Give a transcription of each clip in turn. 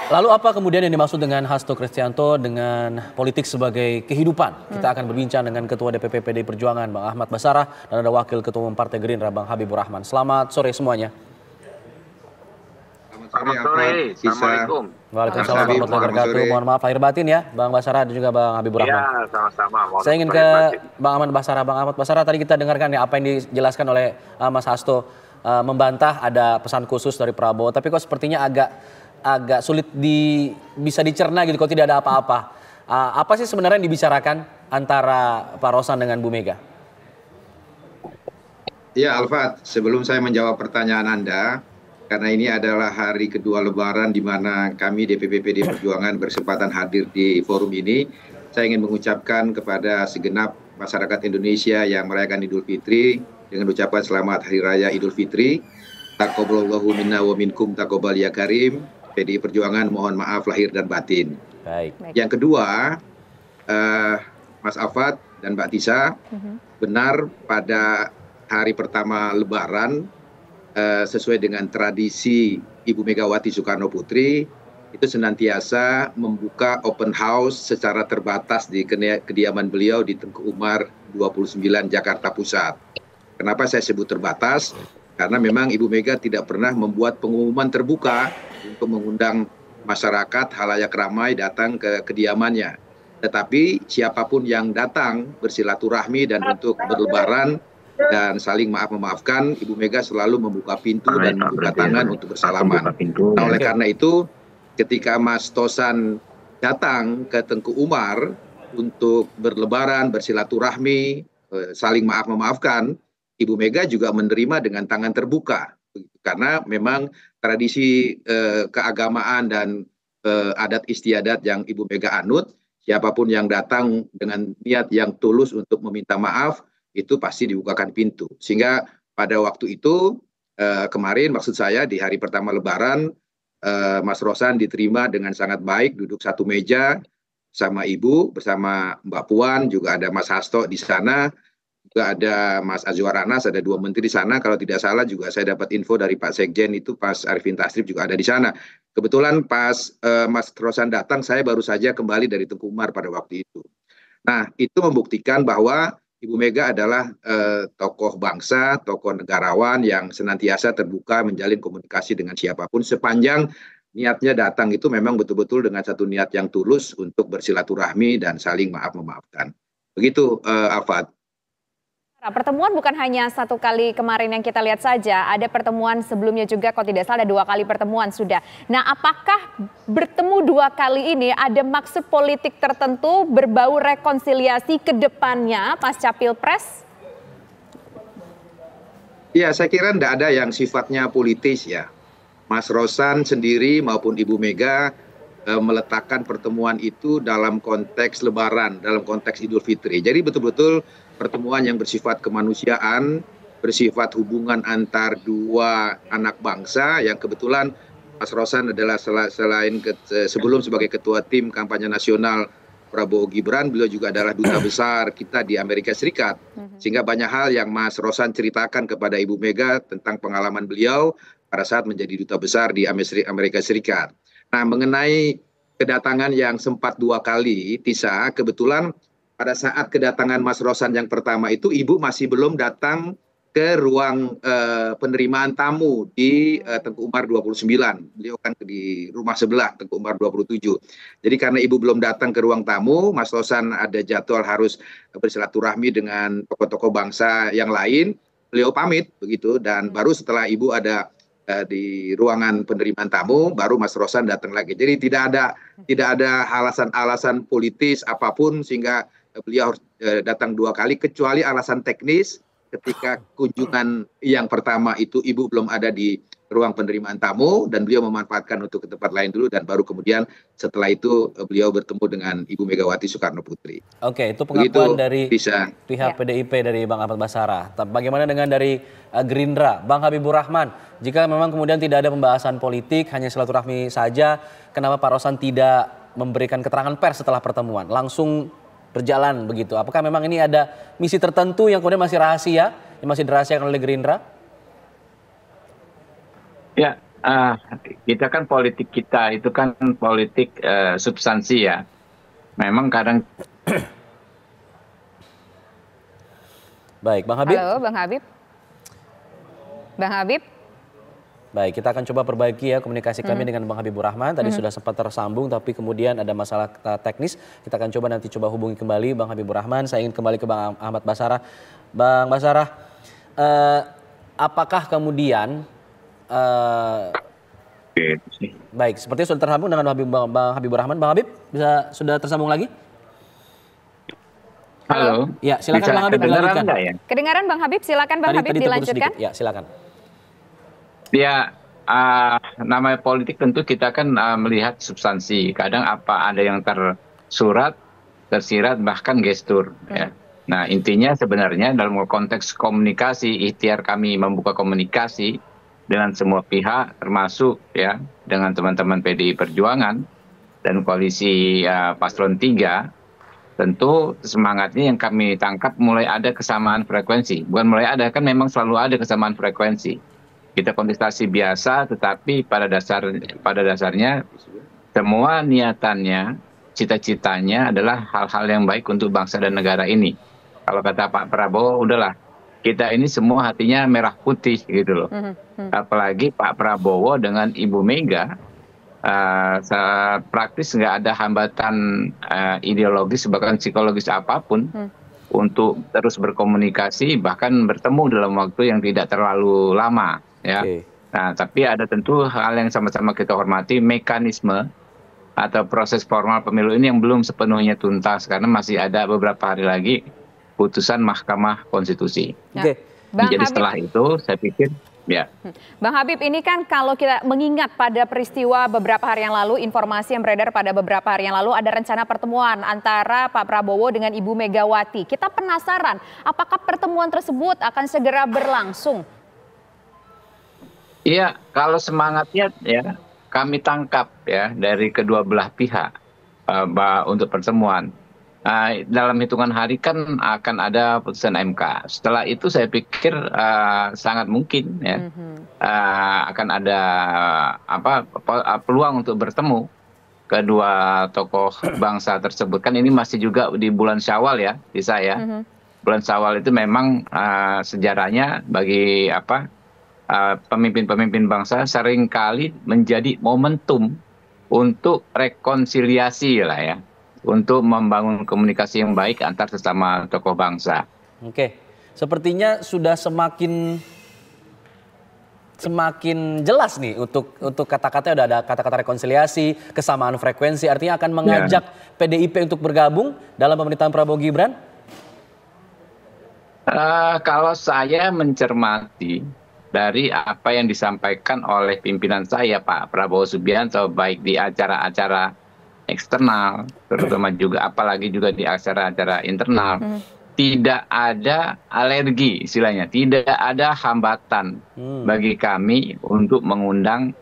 Lalu apa kemudian yang dimaksud dengan Hasto Kristianto dengan politik sebagai kehidupan? Kita akan berbincang dengan Ketua DPP PDI Perjuangan Bang Ahmad Basarah dan ada Wakil Ketua Umum Partai Gerindra Bang Habibur Rahman. Selamat sore semuanya. Selamat sore, Assalamualaikum. Waalaikumsalam warahmatullahi wabarakatuh. Mohon maaf lahir batin ya Bang Basarah dan juga Bang Habibur Rahman. Iya, sama-sama. Saya ingin ke Bang Ahmad Basarah. Bang Ahmad Basarah, tadi kita dengarkan ya apa yang dijelaskan oleh Mas Hasto, membantah ada pesan khusus dari Prabowo, tapi kok sepertinya agak sulit bisa dicerna gitu kalau tidak ada apa-apa. Apa sih sebenarnya yang dibicarakan antara Pak Rosan dengan Bu Mega? Ya, Alfat, sebelum saya menjawab pertanyaan Anda, karena ini adalah hari kedua Lebaran di mana kami DPP PDI Perjuangan berkesempatan hadir di forum ini, saya ingin mengucapkan kepada segenap masyarakat Indonesia yang merayakan Idul Fitri dengan ucapan selamat Hari Raya Idul Fitri. Taqabbalallahu minna wa minkum taqabbal ya karim. PDI Perjuangan mohon maaf lahir dan batin. Baik. Yang kedua, Mas Afat dan Mbak Tisa, benar pada hari pertama Lebaran, sesuai dengan tradisi Ibu Megawati Soekarno Putri, itu senantiasa membuka open house secara terbatas di kediaman beliau di Tengku Umar 29 Jakarta Pusat. Kenapa saya sebut terbatas? Karena memang Ibu Mega tidak pernah membuat pengumuman terbuka untuk mengundang masyarakat halayak ramai datang ke kediamannya. Tetapi siapapun yang datang bersilaturahmi dan untuk berlebaran dan saling memaafkan, Ibu Mega selalu membuka pintu dan membuka tangan untuk bersalaman. Nah, oleh karena itu, ketika Mas Tosan datang ke Tengku Umar untuk berlebaran, bersilaturahmi, saling memaafkan, Ibu Mega juga menerima dengan tangan terbuka. Karena memang tradisi keagamaan dan adat istiadat yang Ibu Mega anut, siapapun yang datang dengan niat yang tulus untuk meminta maaf, itu pasti dibukakan pintu. Sehingga pada waktu itu kemarin maksud saya di hari pertama Lebaran, Mas Rosan diterima dengan sangat baik, duduk satu meja sama Ibu, bersama Mbak Puan, juga ada Mas Hasto di sana, juga ada Mas Azwar Anas, ada 2 menteri di sana. Kalau tidak salah juga saya dapat info dari Pak Sekjen itu, Pas Arifin Tasrif juga ada di sana. Kebetulan pas Mas Rosan datang, saya baru saja kembali dari Tengku Umar pada waktu itu. Nah, itu membuktikan bahwa Ibu Mega adalah tokoh bangsa, tokoh negarawan yang senantiasa terbuka menjalin komunikasi dengan siapapun sepanjang niatnya datang itu memang betul-betul dengan satu niat yang tulus untuk bersilaturahmi dan saling memaafkan. Begitu, Alfat. Pertemuan bukan hanya satu kali kemarin yang kita lihat saja, ada pertemuan sebelumnya juga, kalau tidak salah ada 2 kali pertemuan sudah. Nah, apakah bertemu 2 kali ini ada maksud politik tertentu berbau rekonsiliasi ke depannya pasca Pilpres? Ya, saya kira tidak ada yang sifatnya politis ya. Mas Rosan sendiri maupun Ibu Mega meletakkan pertemuan itu dalam konteks Lebaran, dalam konteks Idul Fitri. Jadi betul-betul pertemuan yang bersifat kemanusiaan, bersifat hubungan antar 2 anak bangsa yang kebetulan Mas Rosan adalah selain sebelum sebagai ketua tim kampanye nasional Prabowo Gibran, beliau juga adalah duta besar kita di Amerika Serikat. Sehingga banyak hal yang Mas Rosan ceritakan kepada Ibu Mega tentang pengalaman beliau pada saat menjadi duta besar di Amerika Serikat. Nah, mengenai kedatangan yang sempat 2 kali, Tisa, kebetulan pada saat kedatangan Mas Rosan yang pertama itu, Ibu masih belum datang ke ruang penerimaan tamu di Tengku Umar 29. Beliau kan di rumah sebelah Tengku Umar 27. Jadi karena Ibu belum datang ke ruang tamu, Mas Rosan ada jadwal harus bersilaturahmi dengan tokoh-tokoh bangsa yang lain, beliau pamit begitu, dan baru setelah Ibu ada di ruangan penerimaan tamu, baru Mas Rosan datang lagi. Jadi tidak ada alasan politis apapun sehingga beliau harus datang 2 kali, kecuali alasan teknis. Ketika kunjungan yang pertama itu Ibu belum ada di ruang penerimaan tamu dan beliau memanfaatkan untuk ke tempat lain dulu, dan baru kemudian setelah itu beliau bertemu dengan Ibu Megawati Soekarno Putri. Oke, itu pengakuan dari pihak PDIP dari Bang Ahmad Basarah. Bagaimana dengan dari Gerindra, Bang Habibur Rahman? Jika memang kemudian tidak ada pembahasan politik, hanya silaturahmi saja, kenapa Pak Rosan tidak memberikan keterangan pers setelah pertemuan? Langsung berjalan begitu. Apakah memang ini ada misi tertentu yang kemudian masih rahasia, yang masih dirahasiakan oleh Gerindra? Ya, Kita kan politik kita itu kan politik substansi ya. Memang kadang. Baik, Bang Habib. Halo, Bang Habib. Bang Habib. Baik, kita akan coba perbaiki ya komunikasi kami dengan Bang Habibur Rahman. Tadi sudah sempat tersambung, tapi kemudian ada masalah teknis. Kita akan coba hubungi kembali Bang Habibur Rahman. Saya ingin kembali ke Bang Ahmad Basarah. Bang Basarah, apakah kemudian baik, sepertinya sudah tersambung dengan Bang Habibur Rahman. Bang Habib, sudah tersambung lagi? Halo. Ya, silakan Bang Habib dilanjutkan. Ya? Kedengaran Bang Habib, silakan Bang Habib dilanjutkan. Ya, silakan. Ya, namanya politik tentu kita kan melihat substansi. Kadang ada yang tersurat, tersirat, bahkan gestur. Ya. Nah, intinya sebenarnya dalam konteks komunikasi, ikhtiar kami membuka komunikasi dengan semua pihak, termasuk ya dengan teman-teman PDI Perjuangan dan koalisi Paslon 3, tentu semangatnya yang kami tangkap mulai ada kesamaan frekuensi. Bukan mulai ada, kan memang selalu ada kesamaan frekuensi. Kita kontestasi biasa, tetapi pada dasarnya semua niatannya, cita-citanya adalah hal-hal yang baik untuk bangsa dan negara ini. Kalau kata Pak Prabowo, udahlah, kita ini semua hatinya merah putih gitu loh. Apalagi Pak Prabowo dengan Ibu Mega, praktis nggak ada hambatan ideologis, bahkan psikologis apapun untuk terus berkomunikasi, bahkan bertemu dalam waktu yang tidak terlalu lama. Ya, nah tapi ada tentu hal yang sama-sama kita hormati, mekanisme atau proses formal pemilu ini yang belum sepenuhnya tuntas karena masih ada beberapa hari lagi putusan Mahkamah Konstitusi. Jadi setelah itu saya pikir ya. Bang Habib, ini kan kalau kita mengingat pada peristiwa beberapa hari yang lalu, informasi yang beredar pada beberapa hari yang lalu ada rencana pertemuan antara Pak Prabowo dengan Ibu Megawati. Kita penasaran, apakah pertemuan tersebut akan segera berlangsung? Iya, kalau semangatnya ya kami tangkap ya dari kedua belah pihak untuk pertemuan. Dalam hitungan hari kan akan ada putusan MK. Setelah itu saya pikir sangat mungkin ya akan ada peluang untuk bertemu kedua tokoh bangsa tersebut. Kan ini masih juga di bulan Syawal ya, di saya. Bulan Syawal itu memang sejarahnya bagi pemimpin-pemimpin bangsa seringkali menjadi momentum untuk rekonsiliasi lah ya, untuk membangun komunikasi yang baik antar sesama tokoh bangsa. Oke, sepertinya sudah semakin jelas nih untuk kata-katanya, udah ada kata-kata rekonsiliasi, kesamaan frekuensi, artinya akan mengajak PDIP untuk bergabung dalam pemerintahan Prabowo Gibran? Kalau saya mencermati dari apa yang disampaikan oleh pimpinan saya Pak Prabowo Subianto, baik di acara-acara eksternal, terutama juga apalagi juga di acara-acara internal, tidak ada alergi istilahnya, tidak ada hambatan bagi kami untuk mengundang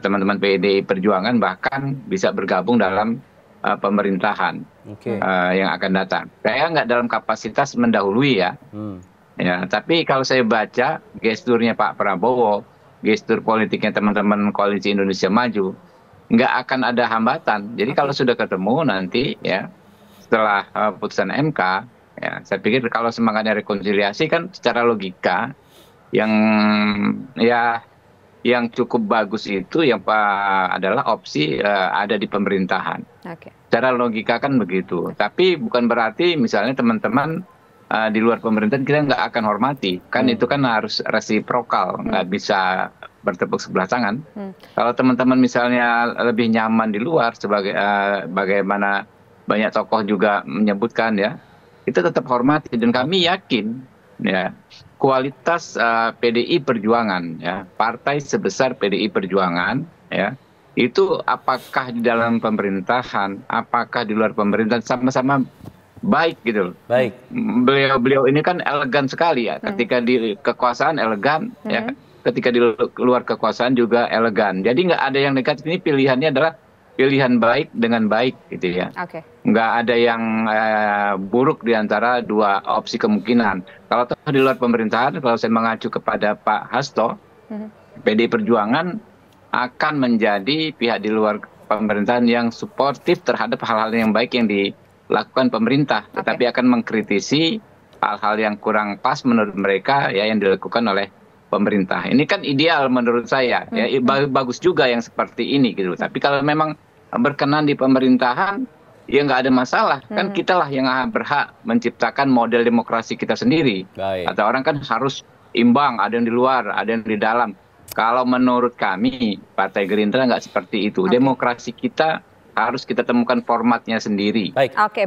teman-teman PDI Perjuangan bahkan bisa bergabung dalam pemerintahan yang akan datang. Saya nggak dalam kapasitas mendahului ya. Ya, tapi kalau saya baca gesturnya Pak Prabowo, gestur politiknya teman-teman Koalisi Indonesia Maju, nggak akan ada hambatan. Jadi kalau sudah ketemu nanti ya setelah putusan MK, ya saya pikir kalau semangatnya rekonsiliasi kan secara logika yang cukup bagus itu yang adalah opsi ada di pemerintahan. Secara logika kan begitu. Tapi bukan berarti misalnya teman-teman di luar pemerintahan kita nggak akan hormati, kan itu kan harus resiprokal, nggak bisa bertepuk sebelah tangan. Kalau teman-teman misalnya lebih nyaman di luar, sebagai bagaimana banyak tokoh juga menyebutkan ya, kita tetap hormati dan kami yakin ya kualitas PDI Perjuangan ya, partai sebesar PDI Perjuangan ya, itu apakah di dalam pemerintahan, apakah di luar pemerintahan sama-sama baik gitu loh. Baik. Beliau ini kan elegan sekali ya. Ketika di kekuasaan elegan, ya. Ketika di luar kekuasaan juga elegan. Jadi nggak ada yang negatif. Ini pilihannya adalah pilihan baik dengan baik gitu ya. Nggak ada yang buruk di antara dua opsi kemungkinan. Kalau di luar pemerintahan, kalau saya mengacu kepada Pak Hasto, PDI Perjuangan akan menjadi pihak di luar pemerintahan yang suportif terhadap hal-hal yang baik yang dilakukan pemerintah, tetapi akan mengkritisi hal-hal yang kurang pas menurut mereka ya yang dilakukan oleh pemerintah. Ini kan ideal menurut saya, ya bagus juga yang seperti ini gitu. Tapi kalau memang berkenan di pemerintahan, ya nggak ada masalah. Kan kitalah yang berhak menciptakan model demokrasi kita sendiri. Atau orang kan harus imbang, ada yang di luar, ada yang di dalam. Kalau menurut kami, Partai Gerindra nggak seperti itu. Demokrasi kita harus kita temukan formatnya sendiri. Oke,